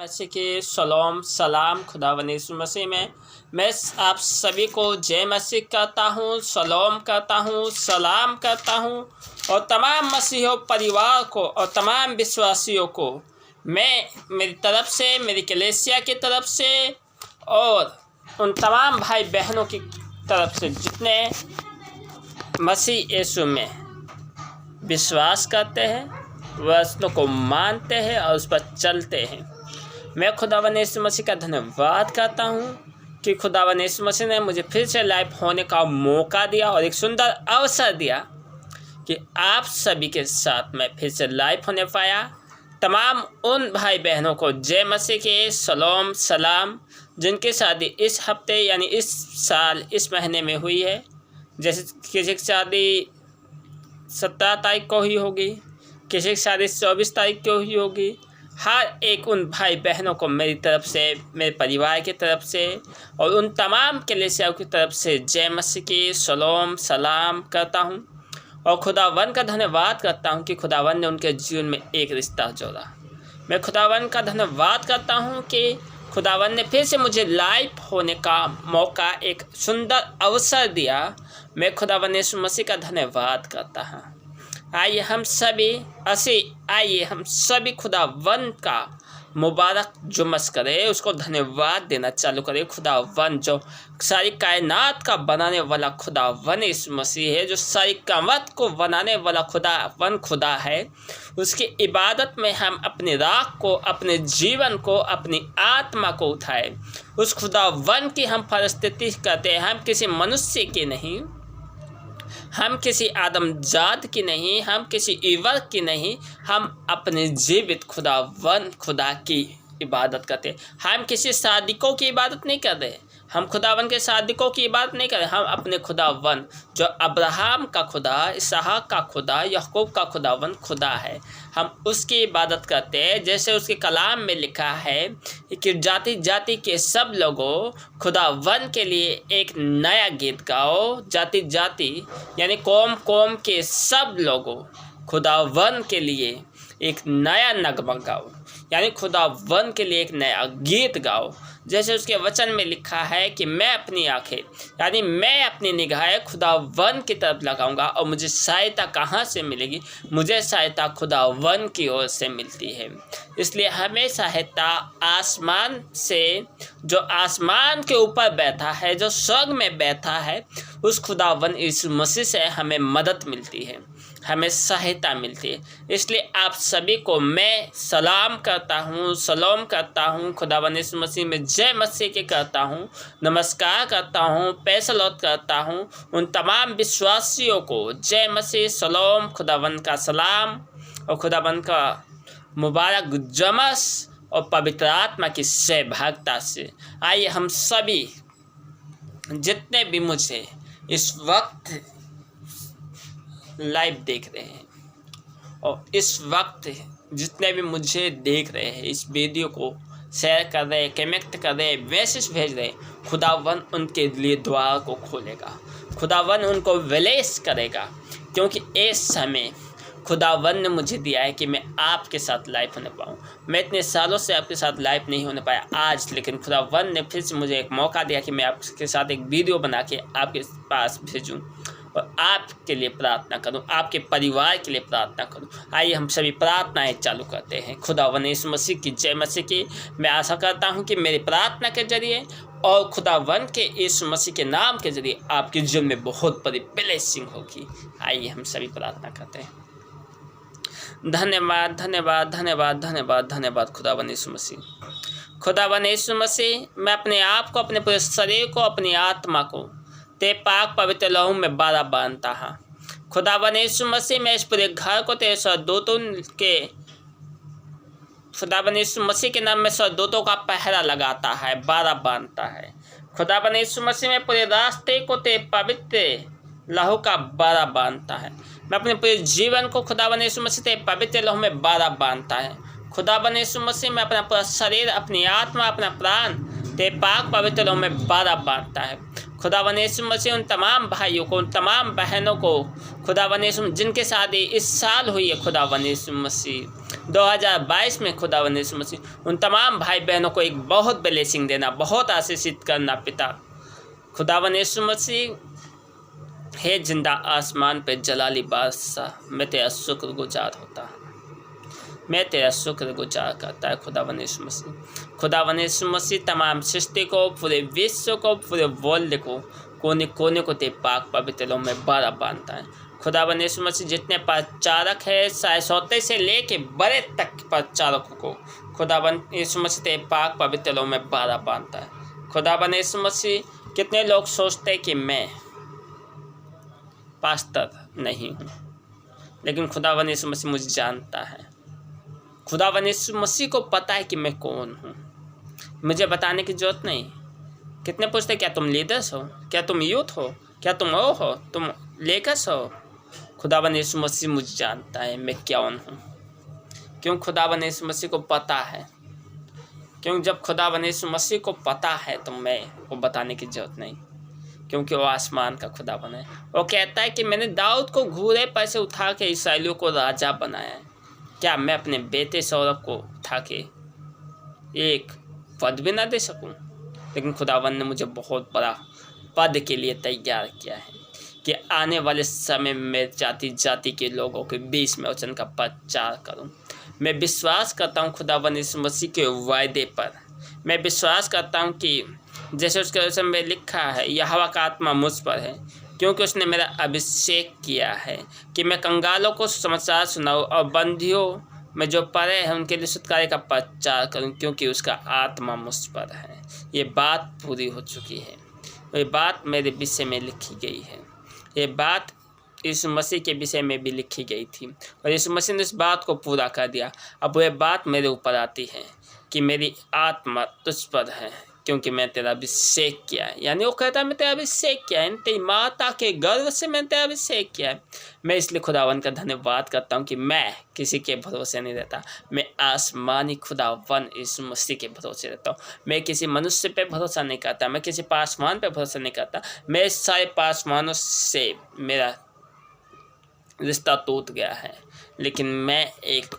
मसीह के सलाम सलाम खुदावंद यीशु मसीह में मैं आप सभी को जय मसीह कहता हूँ, सलाम कहता हूँ, सलाम करता हूँ। और तमाम मसीहों परिवार को और तमाम विश्वासियों को मैं मेरी तरफ से, मेरी कलीसिया की तरफ से और उन तमाम भाई बहनों की तरफ से जितने मसीह यीशु में विश्वास करते हैं, वचनों को मानते हैं और उस पर चलते हैं, मैं खुदावंद यीशु मसीह का धन्यवाद करता हूँ कि खुदावंद यीशु मसीह ने मुझे फिर से लाइव होने का मौका दिया और एक सुंदर अवसर दिया कि आप सभी के साथ मैं फिर से लाइव होने पाया। तमाम उन भाई बहनों को जय मसीह के सलाम सलाम जिनकी शादी इस हफ्ते यानी इस साल इस महीने में हुई है। जैसे किसी की शादी 17 तारीख को ही होगी, किसी की शादी 24 तारीख को ही होगी। हर एक उन भाई बहनों को मेरी तरफ से, मेरे परिवार की तरफ से और उन तमाम कलीसियाओं की तरफ से जय मसीह की सलाम सलाम करता हूँ और खुदावंद का धन्यवाद करता हूँ कि खुदावंद ने उनके जीवन में एक रिश्ता जोड़ा। मैं खुदावंद का धन्यवाद करता हूँ कि खुदावंद ने फिर से मुझे लाइव होने का मौका, एक सुंदर अवसर दिया। मैं खुदावंद यीशु मसीह का धन्यवाद करता हूँ। आइए हम सभी खुदावंद का मुबारक जुम्मस करें, उसको धन्यवाद देना चालू करें। खुदावंद जो सारी कायनात का बनाने वाला खुदावंद यीशु मसीह है, जो सारी कामत को बनाने वाला खुदावंद खुदा है, उसकी इबादत में हम अपनी राख को, अपने जीवन को, अपनी आत्मा को उठाएं। उस खुदावंद की हम परस्तिति करते हैं। हम किसी मनुष्य की नहीं, हम किसी आदमजात की नहीं, हम किसी ईवर की नहीं, हम अपने जीवित खुदावंद खुदा की इबादत करते। हम किसी सादिकों की इबादत नहीं कर रहे, हम खुदावंद के सादिकों की इबादत नहीं कर रहे। हम अपने खुदावंद जो अब्राहम का खुदा, इसहाक का खुदा, याकूब का खुदावंद खुदा है, हम उसकी इबादत करते हैं। जैसे उसके कलाम में लिखा है कि जाति जाति के सब लोगों खुदावंद के लिए एक नया गीत गाओ। जाति जाति यानी कौम कौम के सब लोगों खुदावंद के लिए एक नया नगमा गाओ, यानी खुदावंद के लिए एक नया गीत गाओ। जैसे उसके वचन में लिखा है कि मैं अपनी आंखें यानी मैं अपनी निगाहें खुदावंद की तरफ लगाऊंगा और मुझे सहायता कहाँ से मिलेगी? मुझे सहायता खुदावंद की ओर से मिलती है। इसलिए हमें सहायता आसमान से, जो आसमान के ऊपर बैठा है, जो स्वर्ग में बैठा है, उस खुदावंद यीशु मसीह से हमें मदद मिलती है, हमें सहायता मिलती है। इसलिए आप सभी को मैं सलाम करता हूँ, सलाम करता हूँ, खुदावंद यीशु मसीह में जय मसीह के करता हूँ, नमस्कार करता हूँ, पैसलौत करता हूँ। उन तमाम विश्वासियों को जय मसीह, सलाम, खुदावंद का सलाम और खुदावंद का मुबारक जुम्मस और पवित्र आत्मा की सहभागिता से। आइए हम सभी जितने भी मुझे इस वक्त लाइव देख रहे हैं और इस वक्त जितने भी मुझे देख रहे हैं, इस वीडियो को शेयर कर रहे हैं, कमेंट कर रहे हैं, मैसेज भेज रहे हैं, खुदावंद उनके लिए द्वार को खोलेगा, खुदावंद उनको विलेस करेगा। क्योंकि इस समय खुदावंद ने मुझे दिया है कि मैं आपके साथ लाइव होने पाऊँ। मैं इतने सालों से आपके साथ लाइव नहीं होने पाया आज, लेकिन खुदावंद ने फिर से मुझे एक मौका दिया कि मैं आपके साथ एक वीडियो बना के आपके पास भेजूँ और आपके लिए प्रार्थना करूं, आपके परिवार के लिए प्रार्थना करूं। आइए हम सभी प्रार्थनाएं चालू करते हैं। खुदावंद यीशु मसीह की जय मसीह की। मैं आशा करता हूं कि मेरी प्रार्थना के जरिए और खुदावंद के यीशु मसीह के नाम के जरिए आपके जीवन में बहुत बड़ी ब्लेसिंग होगी। आइए हम सभी प्रार्थना करते हैं। धन्यवाद धन्यवाद धन्यवाद धन्यवाद धन्यवाद खुदावंद यीशु मसीह। खुदावंद यीशु मसीह, मैं अपने आप को, अपने पूरे शरीर को, अपनी आत्मा को ते पाक पवित्र लहू में बारा बांधता है। खुदावंद यीशु मसीह, मैं इस पूरे घर को तेरे स्वर्गदूतों के, खुदावंद यीशु मसीह के नाम में स्वर्गदूतों का पहरा लगाता है, बारा बांधता है। खुदावंद यीशु मसीह, में पूरे रास्ते को तेरे पवित्र लहू का बारा बांधता है। मैं अपने पूरे जीवन को खुदावंद यीशु मसीह तेरे पवित्र लहू में बारा बांधता है। खुदावंद यीशु मसीह, में अपना पूरा शरीर, अपनी आत्मा, अपना प्राण तेरे पाक पवित्र लहू में बारा बांधता है। खुदावन यीशु मसीह उन तमाम भाइयों को, उन तमाम बहनों को खुदावन यीशु जिनके शादी इस साल हुई है खुदावन यीशु मसीह 2022 में खुदावन यीशु मसीह उन तमाम भाई बहनों को एक बहुत ब्लेसिंग देना, बहुत आशीषित करना पिता खुदावन यीशु मसीह। हे जिंदा आसमान पे जलाली बादशाह, मैं तेरा शुक्रगुजार होता हूँ, मैं तेरा शुक्रगुजार करता है खुदावन यीशु मसीह। खुदावन यीशु मसीह तमाम सृष्टि को, पूरे विश्व को, पूरे वर्ल्ड को, कोने कोने को तेरे पाक पवित्र में बड़ा बांधता है खुदावन यीशु मसीह। जितने प्रचारक है, चाहे छोटे से लेके बड़े तक प्रचारकों को खुदावन यीशु मसीह तेरे पाक पवित्र में बड़ा बांधता है खुदावन यीशु मसीह। कितने लोग सोचते हैं कि मैं पास्टर नहीं हूँ, लेकिन खुदावन यीशु मसीह मुझे जानता है। खुदावन यीशु मसीह को पता है कि मैं कौन हूँ, मुझे बताने की ज़रूरत नहीं। कितने पूछते क्या तुम लीडर्स हो, क्या तुम यूथ हो, क्या तुम वो हो, तुम लेकर्स हो। खुदावन यीशु मसीह मुझे जानता है मैं कौन हूँ, क्यों खुदावन यीशु मसीह को पता है। क्यों जब खुदावन यीशु मसीह को पता है तो मैं वो बताने की ज़रूरत नहीं, क्योंकि वो आसमान का खुदावन है। वो कहता है कि मैंने दाऊद को घोड़े पर से उठा के इस्राएलियों को राजा बनाया है, क्या मैं अपने बेटे सौरभ को उठा के एक पद भी ना दे सकूं। लेकिन खुदावन ने मुझे बहुत बड़ा पद के लिए तैयार किया है कि आने वाले समय में जाति जाति के लोगों के बीच में वचन का प्रचार करूं। मैं विश्वास करता हूं खुदावन यीशु मसीह के वायदे पर। मैं विश्वास करता हूं कि जैसे उसके वचन में लिखा है, यहोवा का आत्मा मुझ पर है, क्योंकि उसने मेरा अभिषेक किया है कि मैं कंगालों को समाचार सुनाऊं और बंदियों में जो पड़े हैं उनके लिए छुटकारे का प्रचार करूं, क्योंकि उसका आत्मा मुझ पर है। ये बात पूरी हो चुकी है, ये बात मेरे विषय में लिखी गई है, ये बात यीशु मसीह के विषय में भी लिखी गई थी और यीशु मसीह ने इस बात को पूरा कर दिया। अब वह बात मेरे ऊपर आती है कि मेरी आत्मा तुझ पर है, क्योंकि मैं तेरा अभिषेक किया है। यानी वो कहता है मैं तेरा अभिषेक किया है, तेरी माता के गर्भ से मैंने तेरा अभिषेक किया है। मैं इसलिए खुदावन का धन्यवाद करता हूँ कि मैं किसी के भरोसे नहीं रहता, मैं आसमानी खुदावन यीशु मसीह के भरोसे रहता हूँ। मैं किसी मनुष्य पे भरोसा नहीं करता, मैं किसी पासवान पे भरोसा नहीं करता। मैं सारे पासवानों से मेरा रिश्ता टूट गया है, लेकिन मैं एक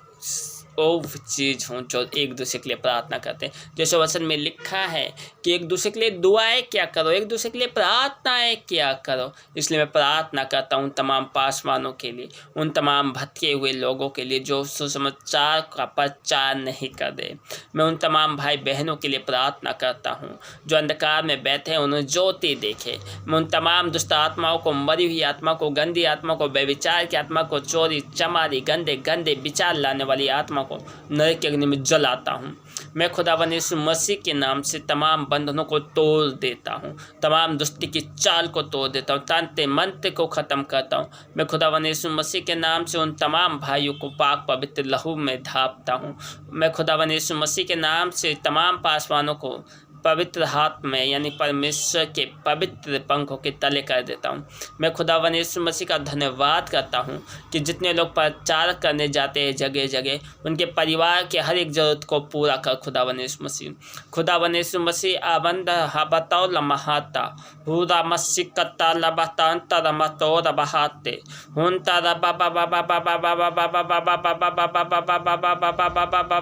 वो चीज़ हूँ जो एक दूसरे के लिए प्रार्थना करते हैं। जैसे वचन में लिखा है कि एक दूसरे के लिए दुआएं क्या करो, एक दूसरे के लिए प्रार्थनाएं क्या करो। इसलिए मैं प्रार्थना करता हूँ तमाम पासवानों के लिए, उन तमाम भटके हुए लोगों के लिए जो सुसमाचार का प्रचार नहीं कर दे। मैं उन तमाम भाई बहनों के लिए प्रार्थना करता हूँ जो अंधकार में बैठे हैं, उन्हें ज्योति देखे। मैं उन तमाम दुष्ट आत्माओं को, मरी हुई आत्मा को, गंदी आत्मा को, व्यभिचार की आत्मा को, चोरी चमारी गंदे गंदे विचार लाने वाली आत्मा को नरक के अग्नि में जलाता हूँ। मैं खुदावन यीशु मसीह के नाम से तमाम बंधनों को तोड़ देता हूँ, तमाम दुष्टि की चाल को तोड़ देता हूँ, तांते मंत्र को ख़त्म करता हूँ। मैं खुदावन यीशु मसीह के नाम से उन तमाम भाइयों को पाक पवित्र लहू में ढापता हूँ। मैं खुदावन यीशु मसीह के नाम से तमाम पासवानों को पवित्र हाथ में यानी परमेश्वर के पवित्र पंखों के तले कर देता हूँ। मैं खुदावन यीशु मसीह का धन्यवाद करता हूँ कि जितने लोग प्रचार करने जाते हैं जगह जगह, उनके परिवार के हर एक ज़रूरत को पूरा कर खुदावन यीशु मसीह। खुदावन यीशु मसीह आबंद हबताओ लमहाता हुदा मसी कत्ता लबतांता रमतो रबहाते हुनता रबा बाबा बाबा बाबा बाबा बाबा बाबा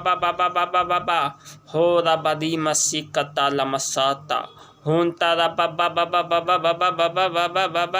बाबा बाबा बाबा हो रबदी मसी कत्ता लमसाता हुनता रबा बाबा बाबा बाबा बाबा बाबा बाबा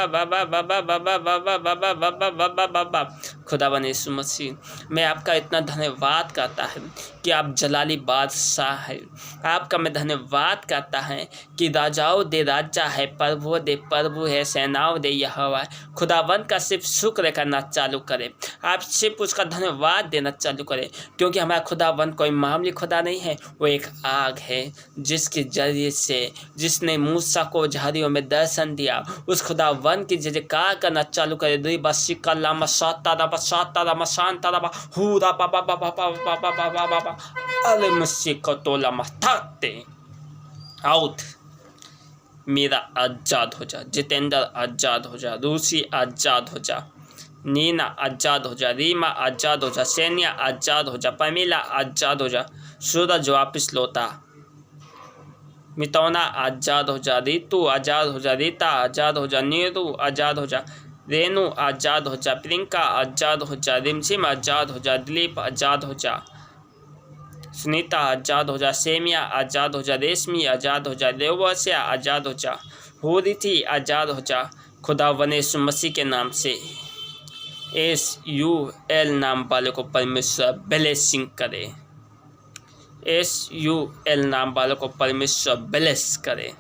बाबा बाबा बाबा बाबा। खुदावन यीशु मसीह, मैं आपका इतना धन्यवाद करता है कि आप जलाली बादशाह है। आपका मैं धन्यवाद करता है कि राजाओं दे राजा है, प्रभु दे प्रभु है, सेनाओं दे यहोवा है। खुदावन का सिर्फ शुक्र करना चालू करें, आप सिर्फ उसका धन्यवाद देना चालू करें, क्योंकि हमारा खुदावन कोई मामूली खुदा नहीं है, वो एक आग है जिसके जरिए से जिसने मूसा को झाड़ियों में दर्शन दिया, उस खुदावन की जयकार करना चालू करें। दुई बसी कल्ला मसाता रबा साता रबा शांता रबा हुरा बाबा बाबा बाबा बाबा बाबा अले मसी को तोला मस्ताते आउट। मीरा आज़ाद हो जा, जितेंद्र आज़ाद हो जा, रूसी आज़ाद हो जा, नीना आज़ाद हो जा, रीमा आज़ाद हो जा, सैनिया आज़ाद हो जा, पमीला आज़ाद हो जा, सूरज वापस लौटा, मितौना आज़ाद हो जा, रीतू आज़ाद हो जा, रीता आज़ाद हो जा, नीरू आज़ाद हो जा, रेनू आज़ाद हो जा, प्रियंका आज़ाद हो जा, रिमझिम आज़ाद हो जा, दिलीप आज़ाद हो जा, सुनीता आज़ाद हो जा, सेमिया आज़ाद हो जा, रेशमी आज़ाद हो जा, देवस्या आज़ाद हो जा, हुरिथी आज़ाद हो जा। खुदावंद यीशु मसीह के नाम से SUL नाम वाले को परमेश्वर ब्लेसिंग करे, SUL नाम वालों को परमेश्वर ब्लेस करे,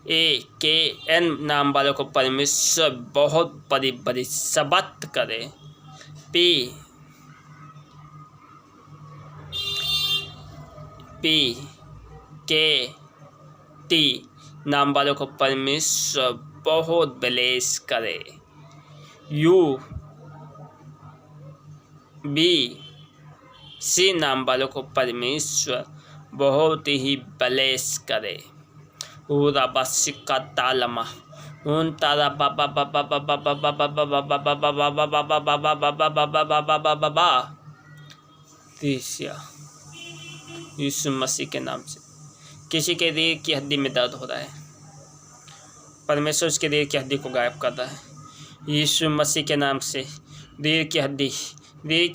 AKN नाम वालों को परमेश्वर बहुत बड़ी बड़ी सबत करे, PKT नाम वालों को परमेश्वर बहुत ब्लेस करे, UBC नाम वालों को परमेश्वर बहुत ही ब्लेस करे। पूरा बसिका तालमा उन तारा बाबा बाबा बाबा बाबा बाबा बाबा बाबा बाबा बाबा बाबा बाबा बाबा बाबा बाबा तीसिया यीशु मसीह के नाम से। किसी के रीढ़ की हड्डी में दर्द हो रहा है, परमेश्वर उसके रीढ़ की हड्डी को गायब कर रहा है यीशु मसीह के नाम से। रीढ़ की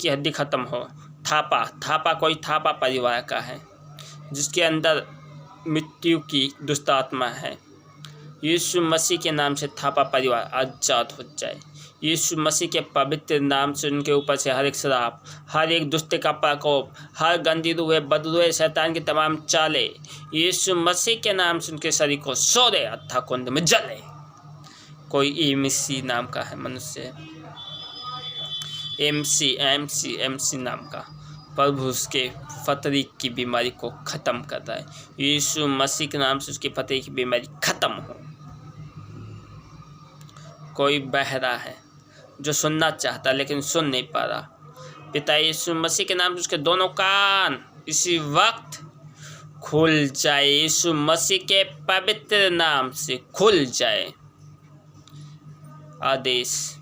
हड्डी खत्म हो। थापा कोई थापा परिवार का है जिसके अंदर मृत्यु की दुष्ट आत्मा है, यीशु मसीह के नाम से थापा परिवार आज़ाद हो जाए। यीशु मसीह के पवित्र नाम से उनके ऊपर से हर एक श्राप, हर एक दुष्ट का प्रकोप, हर गंदी रूह, बदरूह, शैतान की तमाम चालें यीशु मसीह के नाम से उनके शरीर को सोरे अत्था कुंड में जले। कोई MC नाम का है मनुष्य, MC नाम का, प्रभु उसके फतरी की बीमारी को ख़त्म कर रहा है यीशु मसीह के नाम से। उसकी फतरी की बीमारी ख़त्म हो। कोई बहरा है जो सुनना चाहता लेकिन सुन नहीं पा रहा, पिता यीशु मसीह के नाम से उसके दोनों कान इसी वक्त खुल जाए, यीशु मसीह के पवित्र नाम से खुल जाए। आदेश,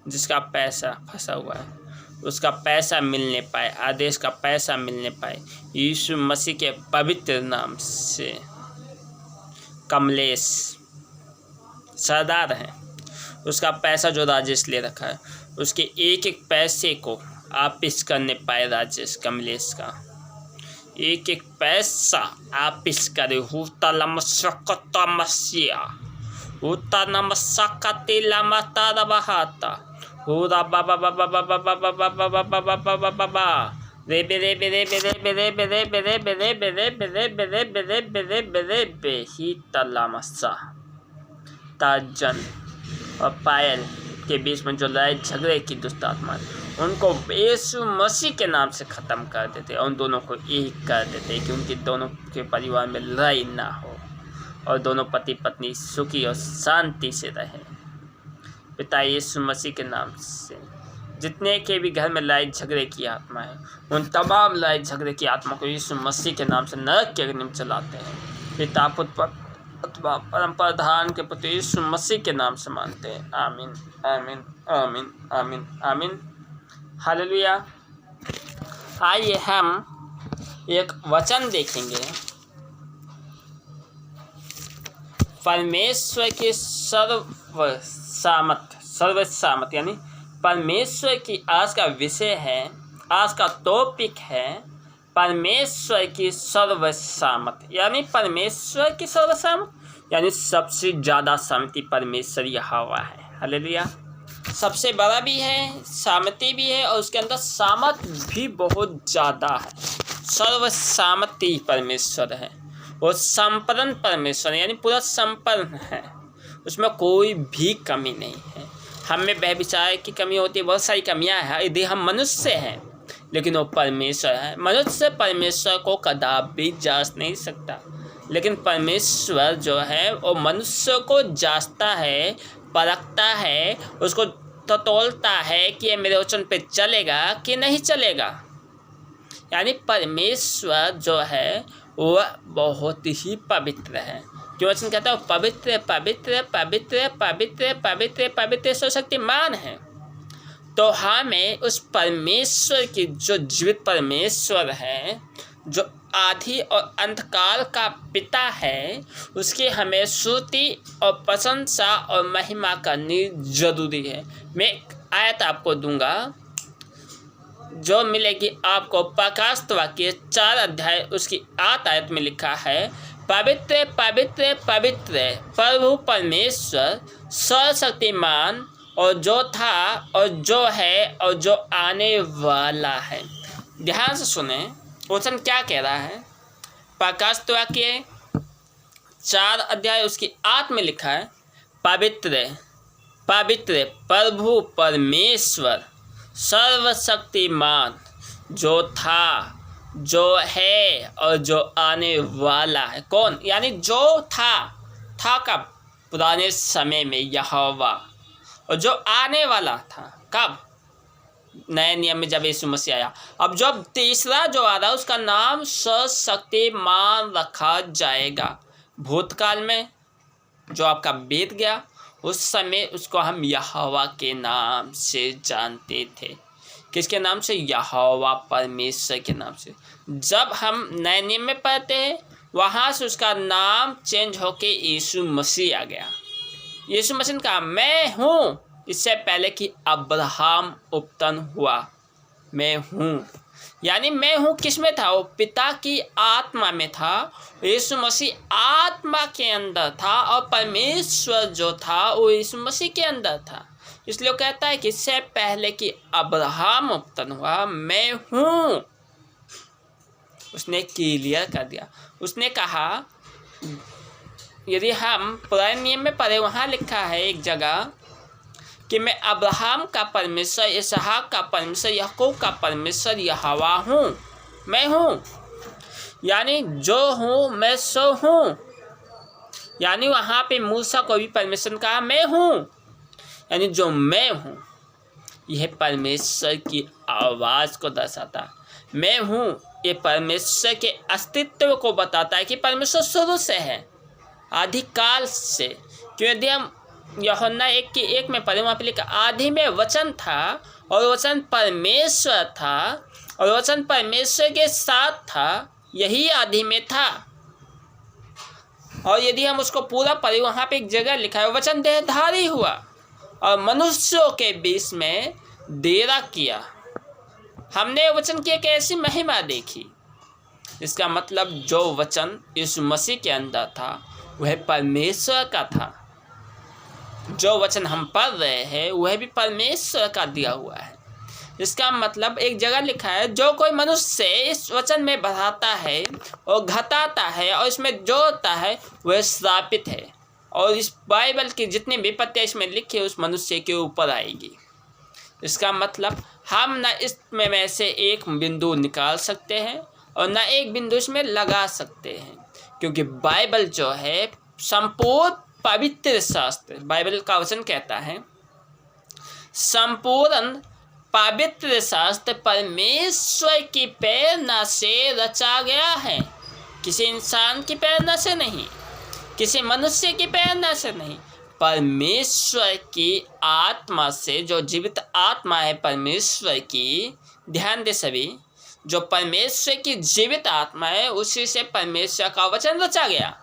जिसका पैसा फंसा हुआ है उसका पैसा मिलने पाए, आदेश का पैसा मिलने पाए यीशु मसीह के पवित्र नाम से। कमलेश सरदार हैं, उसका पैसा जो राजेश ले रखा है उसके एक एक पैसे को वापिस करने पाए राजेश, कमलेश का एक एक पैसा वापिस करे। हुता लमसकता मसिया हुता नमसकती लमता रबहाता हुदा बाबा बाबा बाबा बाबा बाबा बाबा बाबा बाबा रे बेरे बेरे बेरे बेरे बेरे बेरे बेरे बेरे बेरे बेरे बेरे बेरे बेरे बेही तलामसा। ताजन और पायल के बीच में जो लड़ाई झगड़े की दुष्ट आत्मा उनको यीशु मसीह के नाम से ख़त्म कर देते और उन दोनों को एक कर देते कि उनके दोनों के परिवार में लड़ाई ना हो और दोनों पति पत्नी सुखी और शांति से रहें। पिता यीशु मसीह के नाम से जितने के भी घर में लड़ाई झगड़े की आत्मा है उन तमाम लड़ाई झगड़े की आत्मा को यीशु मसीह के नाम से नरक के अग्नि में चलाते हैं। पिता पुत्र अथवा परम प्रधान के पुत्र यीशु मसीह के नाम से मानते हैं। आमीन आमीन आमीन आमीन आमीन हालेलुया। आइए हम एक वचन देखेंगे, परमेश्वर की सर्वसामत यानी परमेश्वर की आज का विषय है, आज का टॉपिक है परमेश्वर की सर्वसामत यानी परमेश्वर की सर्वसामत यानी सबसे ज़्यादा सामर्थी परमेश्वर यहोवा है। हालेलुया। सबसे बड़ा भी है, सामर्थी भी है और उसके अंदर सामर्थ भी बहुत ज़्यादा है। सर्वसामर्थी परमेश्वर है और संपन्न परमेश्वर यानी पूरा संपन्न है, उसमें कोई भी कमी नहीं है। हम में व्यभिचार की कमी होती है, बहुत सारी कमियां हैं, यदि हम मनुष्य हैं, लेकिन वो परमेश्वर है। मनुष्य परमेश्वर को कदापि जांच नहीं सकता, लेकिन परमेश्वर जो है वो मनुष्य को जांचता है, परखता है, उसको तौलता है कि ये मेरे वचन पे चलेगा कि नहीं चलेगा। यानी परमेश्वर जो है वह बहुत ही पवित्र है। जो वचन कहता है पवित्र पवित्र पवित्र पवित्र पवित्र पवित्र सर्वशक्तिमान है। तो हमें उस परमेश्वर की जो जीवित परमेश्वर है, जो आदि और अंतकाल का पिता है, उसकी हमें स्तुति और प्रशंसा और महिमा करनी जरूरी है। मैं आयत आपको दूंगा जो मिलेगी आपको। प्रकाशित वाक्य 4 अध्याय उसकी 8 आयत में लिखा है, पवित्र पवित्र पवित्र प्रभु परमेश्वर सर्वशक्तिमान, और जो था और जो है और जो आने वाला है। ध्यान से सुने वचन क्या कह रहा है। प्रकाशित वाक्य 4 अध्याय उसकी 8 में लिखा है, पवित्र पवित्र प्रभु परमेश्वर सर्वशक्तिमान, जो था जो है और जो आने वाला है। कौन? यानी जो था कब? पुराने समय में यहोवा, और जो आने वाला था कब? नए नियम में जब यीशु मसीह आया। अब जब तीसरा जो आ रहा है उसका नाम सर्वशक्तिमान रखा जाएगा। भूतकाल में जो आपका बीत गया उस समय उसको हम यहोवा के नाम से जानते थे। किसके नाम से? यहोवा परमेश्वर के नाम से। जब हम नए नियम में पढ़ते हैं वहाँ से उसका नाम चेंज होके यीशु मसीह आ गया। यीशु मसीह ने कहा मैं हूँ, इससे पहले कि अब्राहम उत्पन्न हुआ मैं हूँ। यानी मैं हूँ किस में था? वो पिता की आत्मा में था। यीशु मसीह आत्मा के अंदर था और परमेश्वर जो था वो यीशु मसीह के अंदर था। इसलिए वो कहता है कि इससे पहले कि अब्राहम उत्पन्न हुआ मैं हूँ। उसने क्लियर कर दिया। उसने कहा, यदि हम पुराने नियम में पढ़े वहाँ लिखा है एक जगह कि मैं अब्राहम का परमेश्वर, इसहाक का परमेश्वर, याकूब का परमेश्वर यहोवा हूँ। मैं हूँ यानी जो हूँ मैं सो हूँ। यानी वहाँ पे मूसा को भी परमेश्वर ने कहा मैं हूँ, यानी जो मैं हूँ यह परमेश्वर की आवाज़ को दर्शाता। मैं हूँ ये परमेश्वर के अस्तित्व को बताता है कि परमेश्वर शुरू से है, आदिकाल से। क्यों? यदि हम यूहन्ना 1:1 में पढ़े वहाँ पे लिखा, आदि में वचन था और वचन परमेश्वर था और वचन परमेश्वर के साथ था, यही आदि में था। और यदि हम उसको पूरा पढ़े वहाँ पे एक जगह लिखा है, वचन देहधारी हुआ और मनुष्यों के बीच में डेरा किया, हमने वचन की एक ऐसी महिमा देखी। इसका मतलब जो वचन यीशु मसीह के अंदर था वह परमेश्वर का था। जो वचन हम पढ़ रहे हैं वह भी परमेश्वर का दिया हुआ है। इसका मतलब एक जगह लिखा है, जो कोई मनुष्य इस वचन में बढ़ाता है और घटाता है और इसमें जोड़ता है वह श्रापित है, और इस बाइबल की जितनी विपत्तियाँ इसमें लिखी उस मनुष्य के ऊपर आएगी। इसका मतलब हम न इसमें से एक बिंदु निकाल सकते हैं और न एक बिंदु इसमें लगा सकते हैं, क्योंकि बाइबल जो है संपूर्ण पवित्र शास्त्र, बाइबल का वचन कहता है संपूर्ण पवित्र शास्त्र परमेश्वर की प्रेरणा से रचा गया है। किसी इंसान की प्रेरणा से नहीं, किसी मनुष्य की प्रेरणा से नहीं, परमेश्वर की आत्मा से, जो जीवित आत्मा है परमेश्वर की। ध्यान दे सभी, जो परमेश्वर की जीवित आत्मा है उसी से परमेश्वर का वचन रचा गया।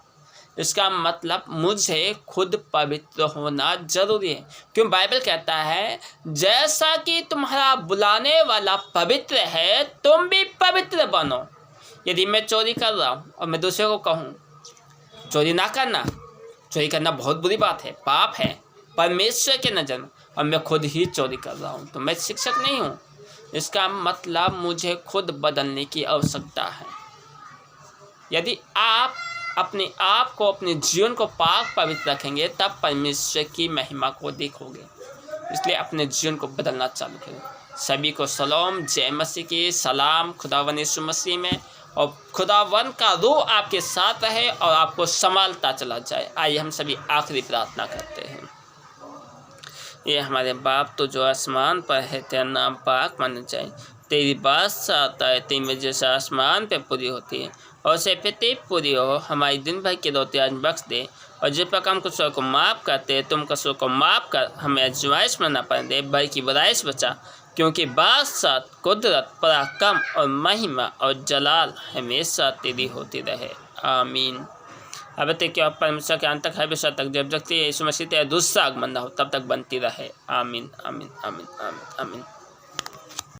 इसका मतलब मुझे खुद पवित्र होना जरूरी है। क्यों? बाइबल कहता है जैसा कि तुम्हारा बुलाने वाला पवित्र है तुम भी पवित्र बनो। यदि मैं चोरी कर रहा हूँ और मैं दूसरे को कहूँ चोरी ना करना, चोरी करना बहुत बुरी बात है, पाप है परमेश्वर के नज़र में, और मैं खुद ही चोरी कर रहा हूँ, तो मैं शिक्षक नहीं हूँ। इसका मतलब मुझे खुद बदलने की आवश्यकता है। यदि आप अपने आप को, अपने जीवन को पाक पवित्र रखेंगे तब परमेश्वर की महिमा को देखोगे। इसलिए अपने जीवन को बदलना चालू करें। सभी को सलाम, जय मसीह की सलाम खुदावन यीशु मसीह में, और खुदावन का रूह आपके साथ रहे और आपको संभालता चला जाए। आइए हम सभी आखिरी प्रार्थना करते हैं। ये हमारे बाप तो जो आसमान पर है, तेरा नाम पाक माना जाए, तेरी बादशाह आता है, तेरी वजह से आसमान पे पूरी होती है और से पृथ्वी पूरी हो। हमारी दिन भर की रोटी आज बख्श दे, और जिस पर हम कसूर को माफ़ करते तुम कसूर को माफ़ कर, हमें आजमाइश में न पड़ने दे बल्कि बुराई से बचा, क्योंकि बादशाह, कुदरत, पराक्रम और महिमा और जलाल हमेशा तेरी होती रहे। आमीन। अब तक आप परमेश्वर के अंत तक है विश्व तक जब तक यीशु मसीह तेरा दूसरा आगमन ना हो तब तक बनती रहे। आमीन आमीन आमीन आमीन आमीन।